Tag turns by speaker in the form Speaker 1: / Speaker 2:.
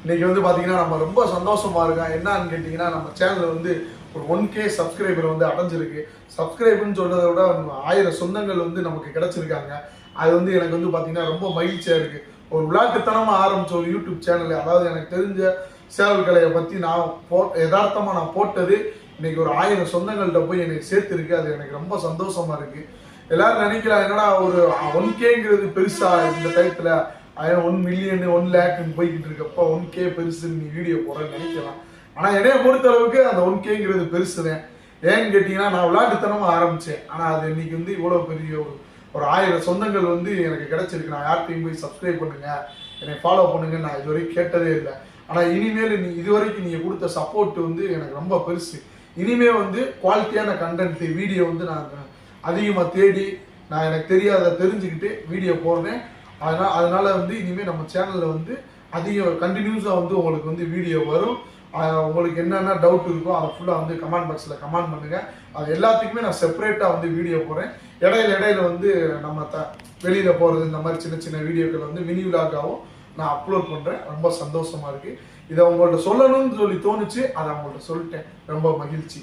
Speaker 1: இன்னைக்கு வந்து பார்த்தீங்கன்னா நம்ம ரொம்ப சந்தோஷமா இருக்கோம். என்னன்னு கேட்டிங்கன்னா நம்ம சேனல் வந்து ஒரு 1K சப்ஸ்கிரைபர் வந்து அடைஞ்சிருக்கு. சப்ஸ்கிரைபர்னு சொல்றதை விட 1000 சொந்தங்கள் வந்து நமக்கு கிடைச்சிருக்காங்க. அது வந்து எனக்கு வந்து பார்த்தீங்கன்னா ரொம்ப மகிழ்ச்சியா இருக்கு. ஒரு விளையாட்டுத்தனமா ஆரம்பிச்ச ஒரு யூடியூப் சேனல், அதாவது எனக்கு தெரிஞ்ச சேவல் கலையை பற்றி நான் யதார்த்தமாக நான் போட்டது இன்னைக்கு ஒரு 1000 சொந்தங்கள்கிட்ட போய் எனக்கு சேர்த்துருக்கு. அது எனக்கு ரொம்ப சந்தோஷமா இருக்கு. எல்லாரும் நினைக்கலாம், என்னடா ஒரு 1Kங்கிறது பெருசா இந்த டயத்துல 1 மில்லியன் 1 லேக்னு போய்கிட்டு இருக்கப்போ 1K பெருசுன்னு நீ வீடியோ போடுறேன்னு நினைக்கலாம். ஆனால் என்னைய பொறுத்த அளவுக்கு அந்த 1Kங்கிறது பெருசு தான். ஏன்னு கேட்டிங்கன்னா நான் விளையாட்டுத்தனமாக ஆரம்பித்தேன். ஆனால் அது இன்னைக்கு வந்து இவ்வளோ பெரிய ஒரு 1000 சொந்தங்கள் வந்து எனக்கு கிடைச்சிருக்கு. நான் யார்கிட்டையும் போய் சப்ஸ்கிரைப் பண்ணுங்க, என்னை ஃபாலோ பண்ணுங்க நான் இதுவரைக்கும் கேட்டதே இல்லை. ஆனால் இனிமேல் இதுவரைக்கும் நீங்கள் கொடுத்த சப்போர்ட் வந்து எனக்கு ரொம்ப பெருசு. இனிமேல் வந்து குவாலிட்டியான கண்டென்ட் வீடியோ வந்து நான் அதிகமாக தேடி நான் எனக்கு தெரியாத தெரிஞ்சுக்கிட்டு வீடியோ போடுறேன். அதனால வந்து இனிமேல் நம்ம சேனலில் வந்து அதிக கண்டினியூஸாக வந்து உங்களுக்கு வந்து வீடியோ வரும். உங்களுக்கு என்னென்ன டவுட் இருக்கோ அதை ஃபுல்லாக வந்து கமெண்ட் பாக்ஸில் கமெண்ட் பண்ணுங்கள். அது எல்லாத்துக்குமே நான் செப்பரேட்டாக வந்து வீடியோ போடுறேன். இடையில வந்து நம்ம வெளியில் போகிறது இந்த மாதிரி சின்ன சின்ன வீடியோக்கள் வந்து மினி விலாகாகவும் நான் அப்லோட் பண்ணுறேன். ரொம்ப சந்தோஷமாக இருக்குது. இதை உங்கள்கிட்ட சொல்லணும்னு சொல்லி தோணுச்சு, அதை அவங்கள்ட்ட சொல்லிட்டேன். ரொம்ப மகிழ்ச்சி.